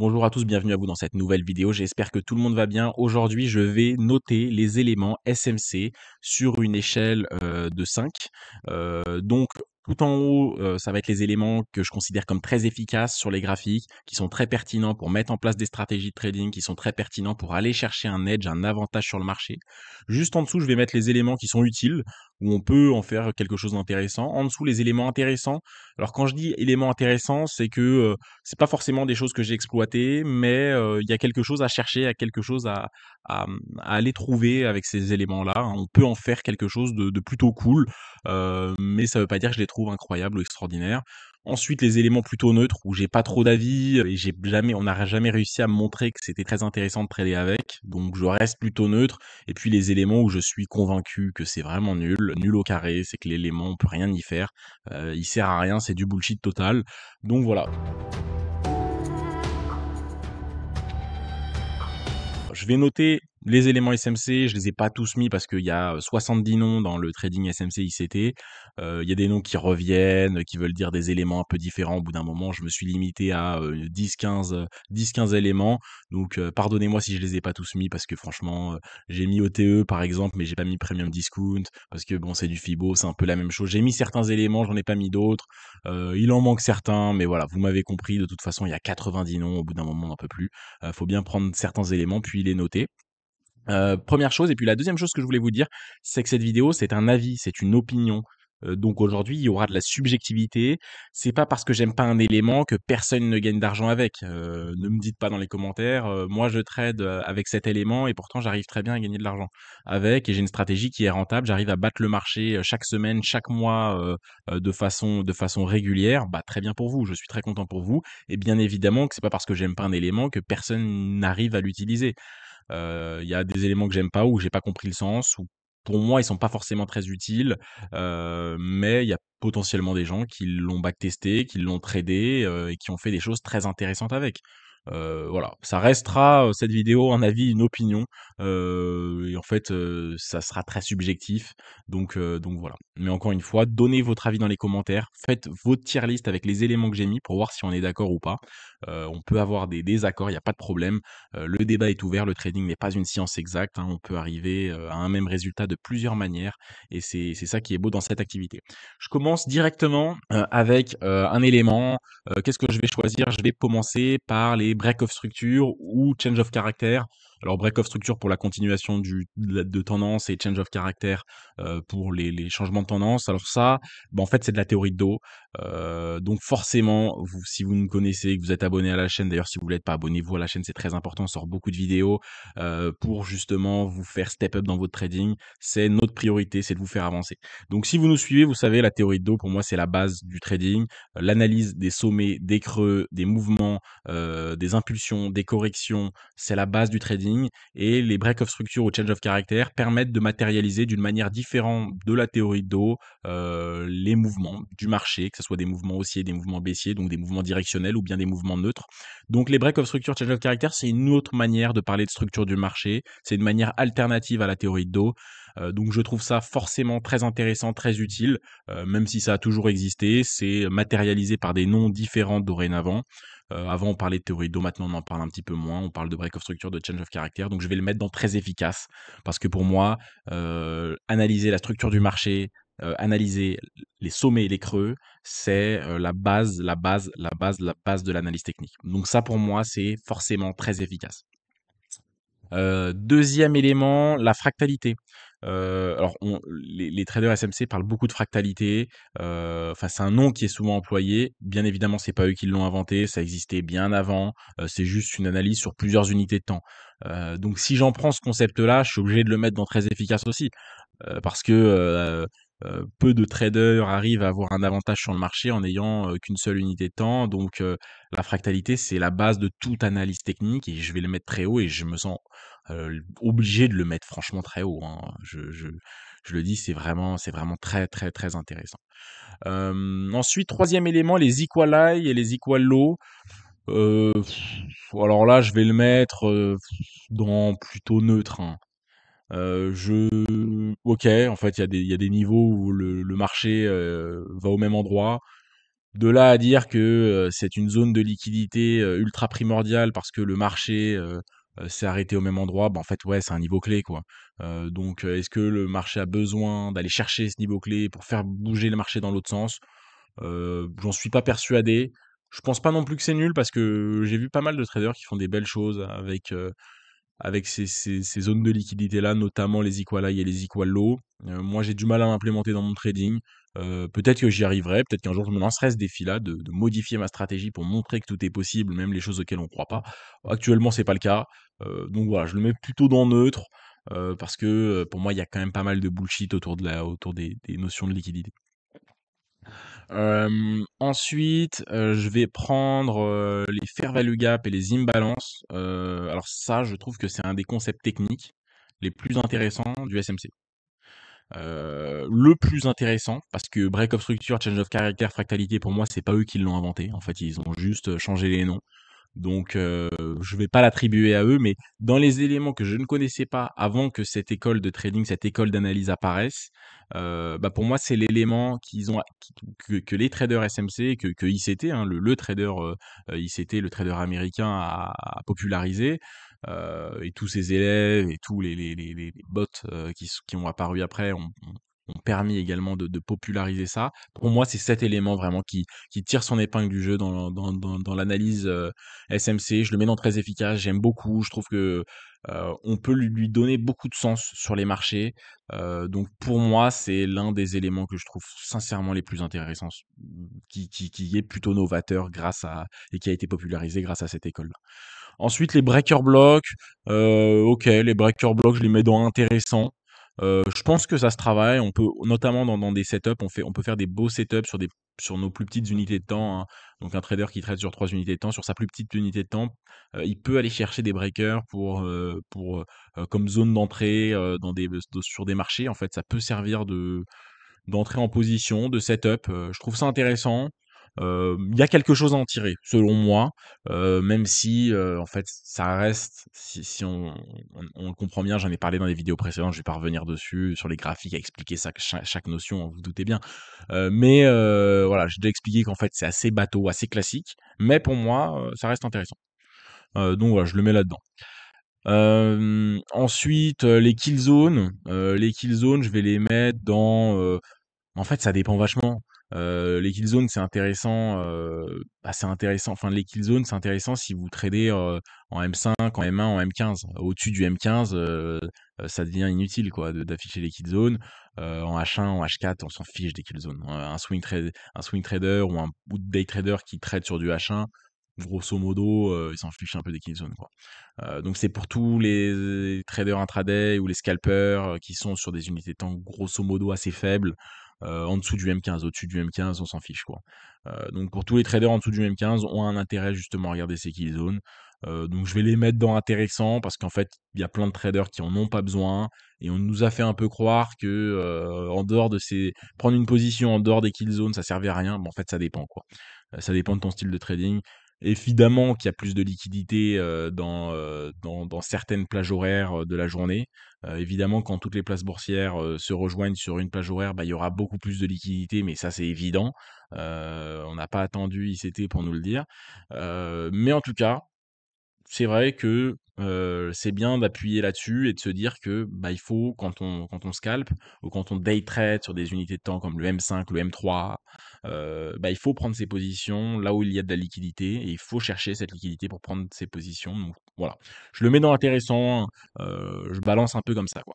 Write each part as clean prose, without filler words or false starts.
Bonjour à tous, bienvenue à vous dans cette nouvelle vidéo. J'espère que tout le monde va bien. Aujourd'hui, je vais noter les éléments SMC sur une échelle de 5. Donc, tout en haut, ça va être les éléments que je considère comme très efficaces sur les graphiques, qui sont très pertinents pour mettre en place des stratégies de trading, qui sont très pertinents pour aller chercher un edge, un avantage sur le marché. Juste en dessous, je vais mettre les éléments qui sont utiles, où on peut en faire quelque chose d'intéressant. En dessous, les éléments intéressants. Alors, quand je dis éléments intéressants, c'est que c'est pas forcément des choses que j'ai exploitées, mais il y a quelque chose à chercher, il y a quelque chose à aller trouver avec ces éléments-là, hein. On peut en faire quelque chose de plutôt cool, mais ça veut pas dire que je les trouve incroyables ou extraordinaires. Ensuite, les éléments plutôt neutres où j'ai pas trop d'avis et on n'a jamais réussi à me montrer que c'était très intéressant de trader avec, donc je reste plutôt neutre. Et puis les éléments où je suis convaincu que c'est vraiment nul, nul au carré, c'est que l'élément on peut rien y faire, il sert à rien, c'est du bullshit total. Donc voilà. Je vais noter les éléments SMC, je les ai pas tous mis parce qu'il y a 70 noms dans le trading SMC ICT. Il y a des noms qui reviennent, qui veulent dire des éléments un peu différents. Au bout d'un moment, je me suis limité à 10-15 éléments. Donc pardonnez-moi si je les ai pas tous mis parce que franchement, j'ai mis OTE par exemple, mais j'ai pas mis Premium Discount parce que bon, c'est du Fibo, c'est un peu la même chose. J'ai mis certains éléments, j'en ai pas mis d'autres. Il en manque certains, mais voilà, vous m'avez compris. De toute façon, il y a 90 noms. Au bout d'un moment, on n'en peut plus. Faut bien prendre certains éléments puis les noter. Première chose et puis la deuxième chose que je voulais vous dire, c'est que cette vidéo, c'est un avis, c'est une opinion. Donc aujourd'hui, il y aura de la subjectivité. C'est pas parce que j'aime pas un élément que personne ne gagne d'argent avec. Ne me dites pas dans les commentaires, moi je trade, avec cet élément et pourtant j'arrive très bien à gagner de l'argent avec et j'ai une stratégie qui est rentable. J'arrive à battre le marché, chaque semaine, chaque mois, de façon régulière. Bah, très bien pour vous, je suis très content pour vous et bien évidemment que c'est pas parce que j'aime pas un élément que personne n'arrive à l'utiliser. Il y a des éléments que j'aime pas ou j'ai pas compris le sens ou pour moi, ils sont pas forcément très utiles, mais il y a potentiellement des gens qui l'ont backtesté, qui l'ont tradé, et qui ont fait des choses très intéressantes avec. Voilà, ça restera, cette vidéo, un avis, une opinion, et en fait, ça sera très subjectif, donc voilà. Mais encore une fois, donnez votre avis dans les commentaires, faites votre tier list avec les éléments que j'ai mis pour voir si on est d'accord ou pas. On peut avoir des désaccords, il y a pas de problème. Le débat est ouvert, le trading n'est pas une science exacte, hein, on peut arriver, à un même résultat de plusieurs manières et c'est ça qui est beau dans cette activité. Je commence directement, avec, un élément, qu'est-ce que je vais choisir? Je vais commencer par les break of structure ou change of character. Alors break of structure pour la continuation de tendance et change of character, pour les changements de tendance. Alors ça, bah, en fait, c'est de la théorie de dos. Donc forcément, si vous me connaissez, que vous êtes abonné à la chaîne, d'ailleurs si vous ne l'êtes pas, abonnez-vous à la chaîne, c'est très important, on sort beaucoup de vidéos pour justement vous faire step up dans votre trading. C'est notre priorité, c'est de vous faire avancer. Donc si vous nous suivez, vous savez, la théorie de dos, pour moi, c'est la base du trading. L'analyse des sommets, des creux, des mouvements, des impulsions, des corrections, c'est la base du trading. Et les break of structure ou change of character permettent de matérialiser d'une manière différente de la théorie de dos les mouvements du marché, que ce soit des mouvements haussiers, des mouvements baissiers, donc des mouvements directionnels ou bien des mouvements neutres. Donc les break of structure, change of character, c'est une autre manière de parler de structure du marché, c'est une manière alternative à la théorie de dos. Donc je trouve ça forcément très intéressant, très utile, même si ça a toujours existé, c'est matérialisé par des noms différents dorénavant. Avant on parlait de théorie de dos, maintenant on en parle un petit peu moins, on parle de break of structure, de change of character, donc je vais le mettre dans très efficace, parce que pour moi, analyser la structure du marché, analyser les sommets et les creux, c'est la base, la base, la base, la base de l'analyse technique. Donc ça, pour moi, c'est forcément très efficace. Deuxième élément, la fractalité. Alors les traders SMC parlent beaucoup de fractalité, enfin c'est un nom qui est souvent employé. Bien évidemment, c'est pas eux qui l'ont inventé, ça existait bien avant, c'est juste une analyse sur plusieurs unités de temps. Donc si j'en prends ce concept-là, je suis obligé de le mettre dans très efficace aussi, parce que, peu de traders arrivent à avoir un avantage sur le marché en n'ayant, qu'une seule unité de temps. Donc la fractalité, c'est la base de toute analyse technique et je vais le mettre très haut et je me sens obligé de le mettre franchement très haut, hein. Je le dis, c'est vraiment très, très, très intéressant. Ensuite, troisième élément, les equal high et les equal low. Heu, alors là, je vais le mettre, dans plutôt neutre, hein. OK, en fait, il y a des niveaux où le marché, va au même endroit. De là à dire que, c'est une zone de liquidité, ultra primordiale parce que le marché, s'est arrêté au même endroit, bah, en fait, ouais, c'est un niveau clé, quoi. Donc, est-ce que le marché a besoin d'aller chercher ce niveau clé pour faire bouger le marché dans l'autre sens? J'en suis pas persuadé. Je pense pas non plus que c'est nul parce que j'ai vu pas mal de traders qui font des belles choses avec ces zones de liquidité-là, notamment les equal high et les equal low. Moi, j'ai du mal à l'implémenter dans mon trading. Peut-être que j'y arriverai, peut-être qu'un jour je me lancerai ce défi-là de modifier ma stratégie pour montrer que tout est possible, même les choses auxquelles on ne croit pas. Actuellement, c'est pas le cas. Donc voilà, je le mets plutôt dans neutre, parce que pour moi, il y a quand même pas mal de bullshit autour des notions de liquidité. Ensuite, je vais prendre, les fair value gap et les imbalances. Alors ça, je trouve que c'est un des concepts techniques les plus intéressants du SMC. Le plus intéressant, parce que break of structure, change of character, fractalité, pour moi, c'est pas eux qui l'ont inventé. En fait, ils ont juste changé les noms. Donc, je vais pas l'attribuer à eux, mais dans les éléments que je ne connaissais pas avant que cette école de trading, cette école d'analyse apparaisse, bah, pour moi, c'est l'élément qu'ils ont que les traders SMC, que ICT, hein, le trader, ICT, le trader américain a popularisé, et tous ses élèves et tous les bots, qui ont apparu après ont permis également de populariser ça. Pour moi, c'est cet élément vraiment qui tire son épingle du jeu dans l'analyse, SMC, je le mets dans très efficace, j'aime beaucoup, je trouve que, on peut lui donner beaucoup de sens sur les marchés. Donc pour moi, c'est l'un des éléments que je trouve sincèrement les plus intéressants, qui est plutôt novateur grâce à et qui a été popularisé grâce à cette école-là. Ensuite, les breaker blocks, OK, les breaker blocks, je les mets dans intéressant. Je pense que ça se travaille. On peut notamment dans des setups, on peut faire des beaux setups sur nos plus petites unités de temps, hein. Donc un trader qui trade sur 3 unités de temps, sur sa plus petite unité de temps, il peut aller chercher des breakers comme zone d'entrée, sur des marchés. En fait, ça peut servir d'entrer en position, de setup. Je trouve ça intéressant. Il y a quelque chose à en tirer, selon moi, même si, en fait, ça reste, si on le comprend bien, j'en ai parlé dans les vidéos précédentes, je vais pas revenir dessus, sur les graphiques, à expliquer ça, chaque notion, vous vous doutez bien. Mais voilà, j'ai déjà expliqué qu'en fait, c'est assez bateau, assez classique, mais pour moi, ça reste intéressant. Donc voilà, je le mets là-dedans. Ensuite, les kill zones, je vais les mettre en fait, ça dépend vachement. Les kill zones, c'est intéressant. Enfin, les kill zones, c'est intéressant si vous tradez en M5, en M1, en M15. Au-dessus du M15, ça devient inutile quoi, d'afficher les kill zones. En H1, en H4, on s'en fiche des kill zones. Un swing trader ou day trader qui trade sur du H1, grosso modo, il s'en fiche un peu des kill zones quoi. Donc c'est pour tous les traders intraday ou les scalpers qui sont sur des unités de temps grosso modo assez faibles, en dessous du M15. Au-dessus du M15, on s'en fiche, quoi. Donc pour tous les traders en dessous du M15 ont un intérêt justement à regarder ces kill zones. Donc je vais les mettre dans intéressant parce qu'en fait, il y a plein de traders qui en ont pas besoin et on nous a fait un peu croire que en dehors de ces prendre une position en dehors des kill zones, ça servait à rien. Mais en fait, ça dépend, quoi. Ça dépend de ton style de trading. Évidemment qu'il y a plus de liquidité dans certaines plages horaires de la journée. Évidemment, quand toutes les places boursières se rejoignent sur une plage horaire, bah, il y aura beaucoup plus de liquidité, mais ça c'est évident. On n'a pas attendu ICT pour nous le dire. Mais en tout cas, c'est vrai que, c'est bien d'appuyer là-dessus et de se dire que, bah, il faut quand on scalpe ou quand on day trade sur des unités de temps comme le M5, le M3, bah, il faut prendre ses positions là où il y a de la liquidité et il faut chercher cette liquidité pour prendre ses positions. Donc voilà, je le mets dans intéressant, je balance un peu comme ça, quoi.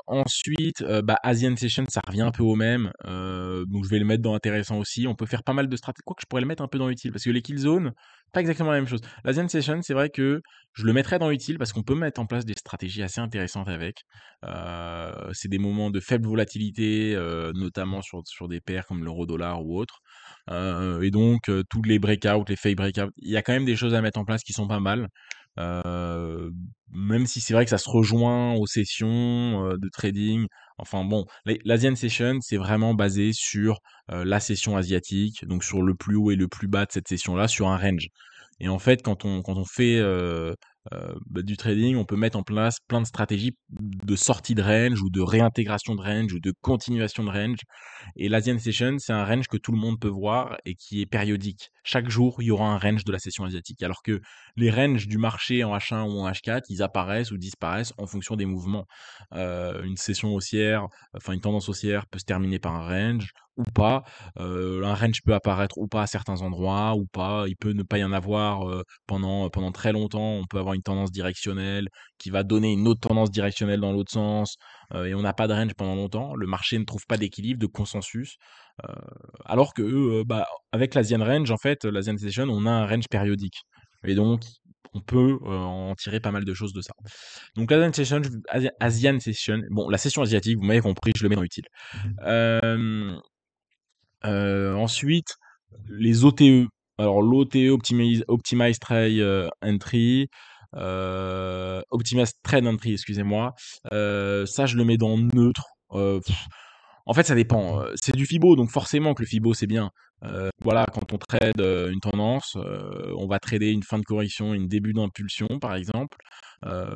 Ensuite, bah, Asian Session, ça revient un peu au même, donc je vais le mettre dans intéressant aussi. On peut faire pas mal de stratégies. Quoique je pourrais le mettre un peu dans utile, parce que les kill zones, pas exactement la même chose. L'Asian Session, c'est vrai que je le mettrais dans utile parce qu'on peut mettre en place des stratégies assez intéressantes avec. C'est des moments de faible volatilité, notamment sur des paires comme l'euro-dollar ou autre. Et donc, tous les breakouts, les fake breakouts, il y a quand même des choses à mettre en place qui sont pas mal. Heu, Même si c'est vrai que ça se rejoint aux sessions, de trading. Enfin bon, l'Asian Session, c'est vraiment basé sur, la session asiatique, donc sur le plus haut et le plus bas de cette session-là, sur un range. Et en fait, quand on fait, du trading, on peut mettre en place plein de stratégies de sortie de range ou de réintégration de range ou de continuation de range. Et l'Asian Session, c'est un range que tout le monde peut voir et qui est périodique. Chaque jour, il y aura un range de la session asiatique. Alors que les ranges du marché en H1 ou en H4, ils apparaissent ou disparaissent en fonction des mouvements. Une session haussière, enfin une tendance haussière peut se terminer par un range ou pas. Un range peut apparaître ou pas à certains endroits ou pas. Il peut ne pas y en avoir pendant très longtemps. On peut avoir une tendance directionnelle qui va donner une autre tendance directionnelle dans l'autre sens. Et on n'a pas de range pendant longtemps. Le marché ne trouve pas d'équilibre, de consensus. Euh, Alors que avec l'Asian Range, en fait, l'Asian Session, on a un range périodique. Et donc, on peut en tirer pas mal de choses de ça. Donc, l'Asian Session, Asian Session, bon, la session asiatique, vous m'avez compris, je le mets dans utile. Euh, Ensuite, les OTE. Alors, l'OTE, Optimize Trade Entry, Optimize Trade Entry, excusez-moi. Ça, je le mets dans neutre. En fait, ça dépend. C'est du Fibo, donc forcément que le Fibo, c'est bien. Voilà, quand on trade une tendance, on va trader une fin de correction, une début d'impulsion, par exemple.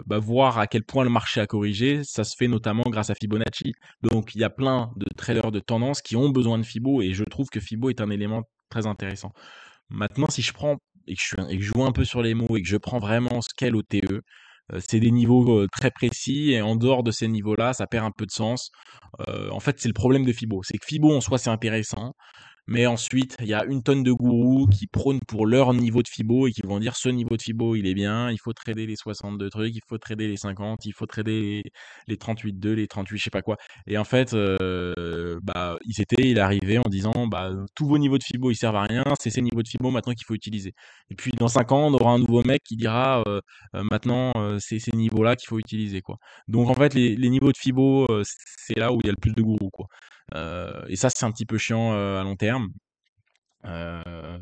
Voir à quel point le marché a corrigé, ça se fait notamment grâce à Fibonacci. Donc, il y a plein de traders de tendance qui ont besoin de Fibo, et je trouve que Fibo est un élément très intéressant. Maintenant, si je prends et que je joue un peu sur les mots et que je prends vraiment ce qu'est l'OTE, c'est des niveaux très précis, et en dehors de ces niveaux-là, ça perd un peu de sens. En fait, c'est le problème de Fibo. C'est que Fibo en soi, c'est intéressant. Mais ensuite, il y a une tonne de gourous qui prônent pour leur niveau de Fibo et qui vont dire ce niveau de Fibo, il est bien, il faut trader les 62 trucs, il faut trader les 50, il faut trader les 38,2, les 38, je sais pas quoi. Et en fait, il est arrivé en disant tous vos niveaux de Fibo, ils servent à rien, c'est ces niveaux de Fibo maintenant qu'il faut utiliser. Et puis dans 5 ans, on aura un nouveau mec qui dira maintenant, c'est ces niveaux-là qu'il faut utiliser, quoi. Donc en fait, les niveaux de Fibo, c'est là où il y a le plus de gourous, quoi. Et ça, c'est un petit peu chiant à long terme. Euh,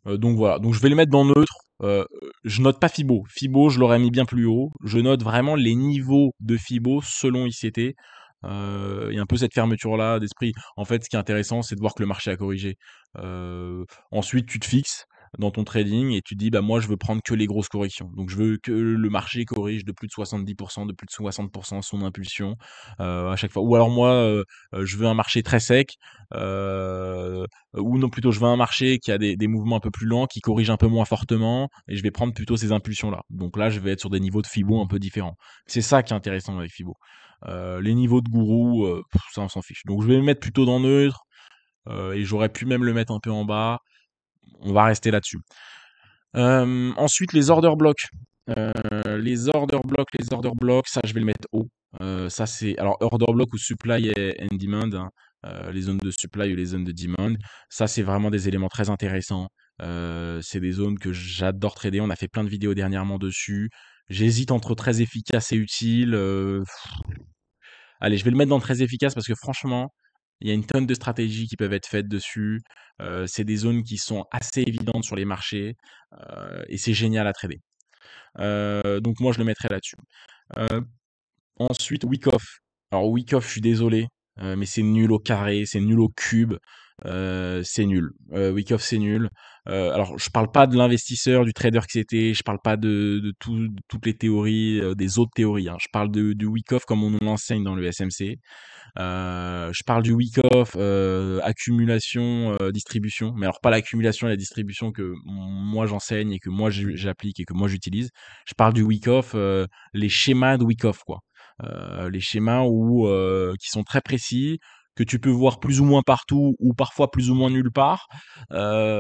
donc voilà, donc je vais le mettre dans neutre. Je note pas Fibo. Fibo, je l'aurais mis bien plus haut. Je note vraiment les niveaux de Fibo selon ICT. Il y a un peu cette fermeture-là d'esprit. En fait, ce qui est intéressant, c'est de voir que le marché a corrigé. Ensuite, tu te fixes dans ton trading et tu te dis, moi, je veux prendre que les grosses corrections. Donc, je veux que le marché corrige de plus de 70%, de plus de 60% son impulsion à chaque fois. Ou alors, moi, je veux un marché très sec. Ou non, plutôt je veux un marché qui a des mouvements un peu plus lents, qui corrige un peu moins fortement, et je vais prendre plutôt ces impulsions-là. Donc là, je vais être sur des niveaux de Fibo un peu différents. C'est ça qui est intéressant avec Fibo. Les niveaux de gourou, ça on s'en fiche. Donc je vais le mettre plutôt dans neutre, et j'aurais pu même le mettre un peu en bas. On va rester là-dessus. Ensuite, les order blocks. Les order blocks, ça je vais le mettre haut. Ça c'est alors order block ou supply and demand, hein, les zones de supply ou les zones de demand. Ça c'est vraiment des éléments très intéressants. C'est des zones que j'adore trader. On a fait plein de vidéos dernièrement dessus. J'hésite entre très efficace et utile. Allez, je vais le mettre dans très efficace parce que franchement, il y a une tonne de stratégies qui peuvent être faites dessus. C'est des zones qui sont assez évidentes sur les marchés, et c'est génial à trader. Donc moi, je le mettrai là-dessus. Euh, Ensuite, Wyckoff. Alors Wyckoff, je suis désolé, mais c'est nul au carré, c'est nul au cube, c'est nul. Wyckoff, c'est nul. Alors, je parle pas de l'investisseur, du trader que c'était, je parle pas de toutes les théories, des autres théories, hein. Je parle du Wyckoff comme on nous l'enseigne dans le SMC. Je parle du week-off, accumulation, distribution, mais alors pas l'accumulation et la distribution que moi j'enseigne et que moi j'applique et que moi j'utilise. Je parle du week-off, les schémas de week-off, quoi. Les schémas qui sont très précis, que tu peux voir plus ou moins partout ou parfois plus ou moins nulle part.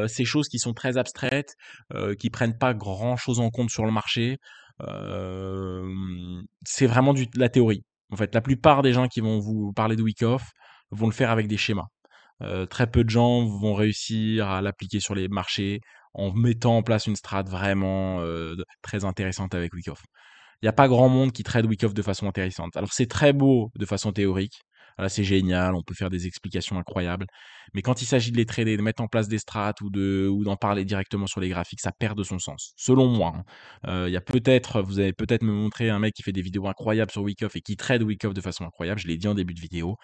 Ces choses qui sont très abstraites, qui prennent pas grand chose en compte sur le marché. C'est vraiment de la théorie. En fait, la plupart des gens qui vont vous parler de Wyckoff vont le faire avec des schémas. Très peu de gens vont réussir à l'appliquer sur les marchés en mettant en place une strat vraiment très intéressante avec Wyckoff. Il n'y a pas grand monde qui trade Wyckoff de façon intéressante. Alors c'est très beau de façon théorique, Là, c'est génial, on peut faire des explications incroyables. Mais quand il s'agit de les trader, de mettre en place des strats ou d'en parler directement sur les graphiques, ça perd de son sens, selon moi, hein. Il y a peut-être vous allez peut-être me montrer un mec qui fait des vidéos incroyables sur Wyckoff et qui trade Wyckoff de façon incroyable. Je l'ai dit en début de vidéo.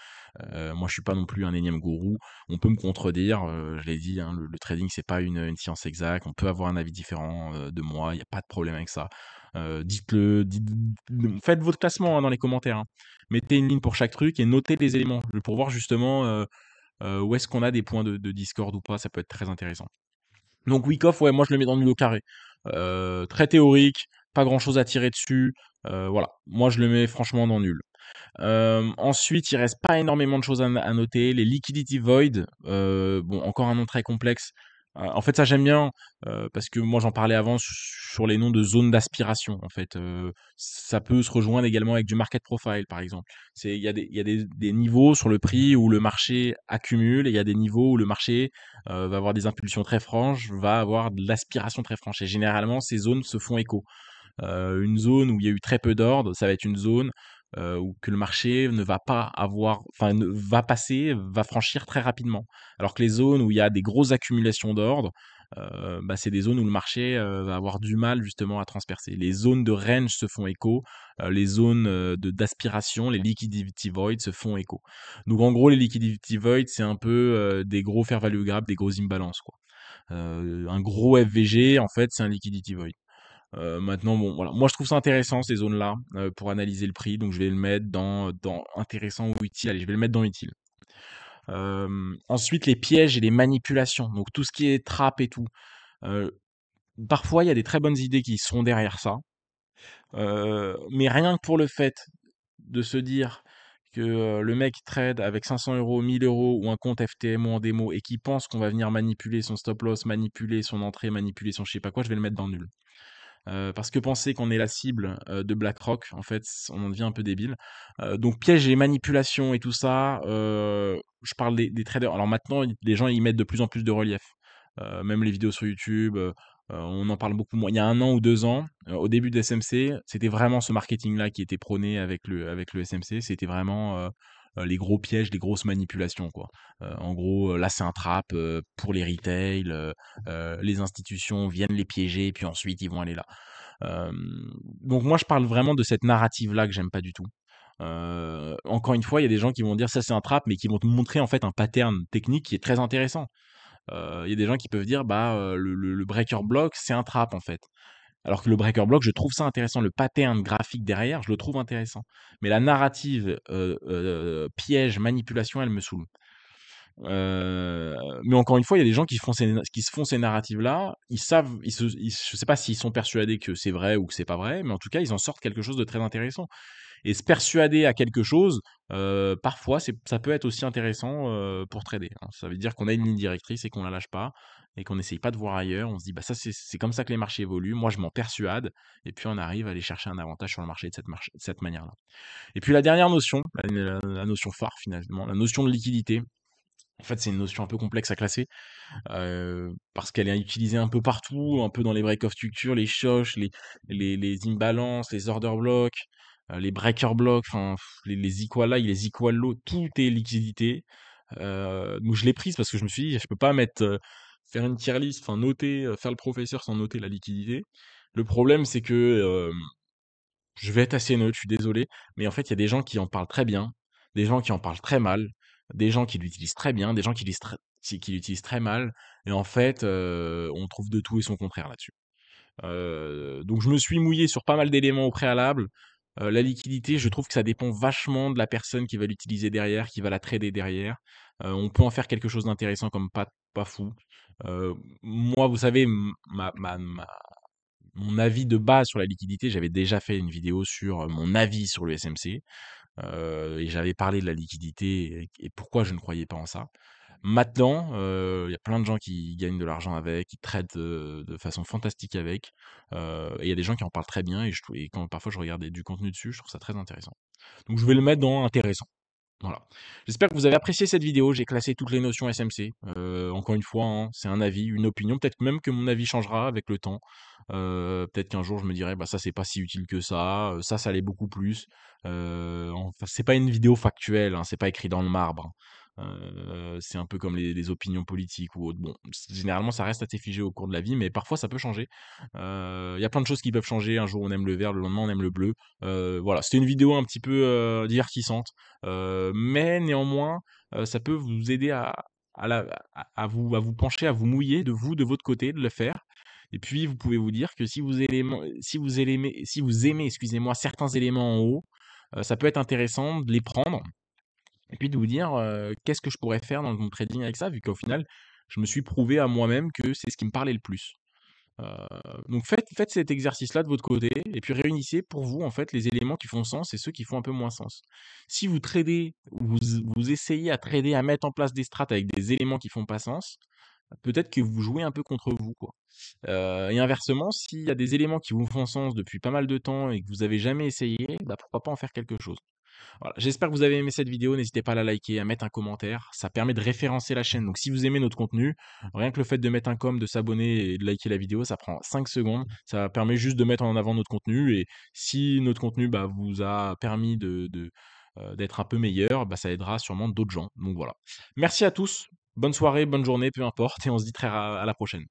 Moi, je suis pas non plus un énième gourou. On peut me contredire, je l'ai dit, hein, le trading, c'est pas une science exacte. On peut avoir un avis différent, de moi, il y a pas de problème avec ça. Dites-le, faites votre classement, hein, dans les commentaires, hein. Mettez une ligne pour chaque truc et notez les éléments, pour voir justement, où est-ce qu'on a des points de discorde ou pas, ça peut être très intéressant. Donc Wyckoff, ouais, moi je le mets dans le nul au carré. Très théorique, pas grand-chose à tirer dessus, voilà. Moi je le mets franchement dans nul. Ensuite, il reste pas énormément de choses à noter. Les liquidity void, bon, encore un nom très complexe. En fait, ça j'aime bien parce que moi j'en parlais avant sur les noms de zones d'aspiration. En fait, ça peut se rejoindre également avec du market profile, par exemple. Il y a des niveaux sur le prix où le marché accumule et il y a des niveaux où le marché va avoir des impulsions très franches, va avoir de l'aspiration très franche. Et généralement, ces zones se font écho. Une zone où il y a eu très peu d'ordre, ça va être une zone où que le marché ne va pas avoir, enfin, va passer, va franchir très rapidement. Alors que les zones où il y a des grosses accumulations d'ordre, bah, c'est des zones où le marché va avoir du mal justement à transpercer. Les zones de range se font écho, les zones d'aspiration, les liquidity voids se font écho. Donc en gros, les liquidity voids, c'est un peu des gros fair value gaps, des grosses imbalances, quoi. Un gros FVG, en fait, c'est un liquidity void. Maintenant, bon, voilà. Moi, je trouve ça intéressant, ces zones-là, pour analyser le prix. Donc, je vais le mettre dans intéressant ou utile. Allez, je vais le mettre dans utile. Ensuite, les pièges et les manipulations. Donc, tout ce qui est trap et tout. Euh, Parfois, il y a des très bonnes idées qui sont derrière ça. Mais rien que pour le fait de se dire que le mec trade avec 500 euros, 1000 euros ou un compte FTMO en démo et qui pense qu'on va venir manipuler son stop loss, manipuler son entrée, manipuler son je sais pas quoi, je vais le mettre dans le nul. Parce que penser qu'on est la cible de BlackRock, en fait, on en devient un peu débile. Donc pièges et manipulations et tout ça, je parle des traders. Alors maintenant, les gens ils mettent de plus en plus de relief. Même les vidéos sur YouTube, on en parle beaucoup moins. Il y a 1 an ou 2 ans, au début de SMC, c'était vraiment ce marketing-là qui était prôné avec le SMC. C'était vraiment les gros pièges, les grosses manipulations, quoi. En gros, là c'est un trap pour les retail, les institutions viennent les piéger, et puis ensuite ils vont aller là. Donc moi je parle vraiment de cette narrative-là que j'aime pas du tout. Encore une fois, il y a des gens qui vont dire ça c'est un trap, mais qui vont te montrer en fait un pattern technique qui est très intéressant. Il y a des gens qui peuvent dire bah le breaker block c'est un trap en fait. Alors que le breaker block, je trouve ça intéressant. Le pattern graphique derrière, je le trouve intéressant. Mais la narrative piège, manipulation, elle me saoule. Mais encore une fois, il y a des gens qui se font ces narratives-là. Ils savent, je sais pas s'ils sont persuadés que c'est vrai ou que c'est pas vrai, mais en tout cas, ils en sortent quelque chose de très intéressant. Et se persuader à quelque chose, parfois, ça peut être aussi intéressant pour trader, hein. Ça veut dire qu'on a une ligne directrice et qu'on la lâche pas et qu'on n'essaye pas de voir ailleurs. On se dit, bah ça, c'est comme ça que les marchés évoluent. Moi, je m'en persuade. Et puis, on arrive à aller chercher un avantage sur le marché de cette manière-là. Et puis, la dernière notion, la notion phare finalement, la notion de liquidité. En fait, c'est une notion un peu complexe à classer, parce qu'elle est utilisée un peu partout, un peu dans les break-off structures, les shosh, les imbalances, les order blocks, les breaker blocks, enfin, les equal high, les equal low, tout est liquidité. Donc je l'ai prise parce que je me suis dit: «Je peux pas faire une tier list, enfin noter, faire le professeur sans noter la liquidité». Le problème, c'est que, je vais être assez neutre, je suis désolé, mais en fait, il y a des gens qui en parlent très bien, des gens qui en parlent très mal, des gens qui l'utilisent très bien, des gens qui l'utilisent très mal, et en fait, on trouve de tout et son contraire là-dessus. Donc je me suis mouillé sur pas mal d'éléments au préalable. La liquidité, je trouve que ça dépend vachement de la personne qui va l'utiliser derrière, qui va la trader derrière. On peut en faire quelque chose d'intéressant comme pas fou. Moi, vous savez, mon avis de base sur la liquidité, j'avais déjà fait une vidéo sur mon avis sur le SMC, et j'avais parlé de la liquidité et pourquoi je ne croyais pas en ça. Maintenant, il y a plein de gens qui gagnent de l'argent avec, qui traitent de façon fantastique avec, et il y a des gens qui en parlent très bien et quand parfois je regarde du contenu dessus, je trouve ça très intéressant. Donc je vais le mettre dans intéressant. Voilà. J'espère que vous avez apprécié cette vidéo. J'ai classé toutes les notions SMC. Encore une fois, hein, c'est un avis, une opinion. Peut-être même que mon avis changera avec le temps. Peut-être qu'un jour je me dirai: «Bah, ça, c'est pas si utile que ça, ça l'est beaucoup plus». Enfin, c'est pas une vidéo factuelle, hein, c'est pas écrit dans le marbre, hein. C'est un peu comme les opinions politiques ou autres. Bon, généralement, ça reste assez figé au cours de la vie, mais parfois ça peut changer. Il y a plein de choses qui peuvent changer. Un jour, on aime le vert, le lendemain, on aime le bleu. Voilà, c'était une vidéo un petit peu, divertissante. Mais néanmoins, ça peut vous aider à la à vous pencher, à vous mouiller de vous, de votre côté, de le faire. Et puis vous pouvez vous dire que si vous aimez, excusez-moi, certains éléments en haut, ça peut être intéressant de les prendre et puis de vous dire, «Qu'est-ce que je pourrais faire dans mon trading avec ça?» vu qu'au final, je me suis prouvé à moi-même que c'est ce qui me parlait le plus. Heu, donc faites cet exercice-là de votre côté et puis réunissez pour vous, en fait, les éléments qui font sens et ceux qui font un peu moins sens. Si vous tradez ou vous essayez à trader, à mettre en place des strats avec des éléments qui font pas sens, peut-être que vous jouez un peu contre vous, quoi. Et inversement, s'il y a des éléments qui vous font sens depuis pas mal de temps et que vous avez jamais essayé, bah, pourquoi pas en faire quelque chose? Voilà, j'espère que vous avez aimé cette vidéo. N'hésitez pas à la liker, à mettre un commentaire. Ça permet de référencer la chaîne. Donc, si vous aimez notre contenu, rien que le fait de mettre un com, de s'abonner et de liker la vidéo, ça prend 5 secondes. Ça permet juste de mettre en avant notre contenu. Et si notre contenu bah, vous a permis d'être un peu meilleur, bah, ça aidera sûrement d'autres gens. Donc voilà. Merci à tous. Bonne soirée, bonne journée, peu importe. Et on se dit à la prochaine.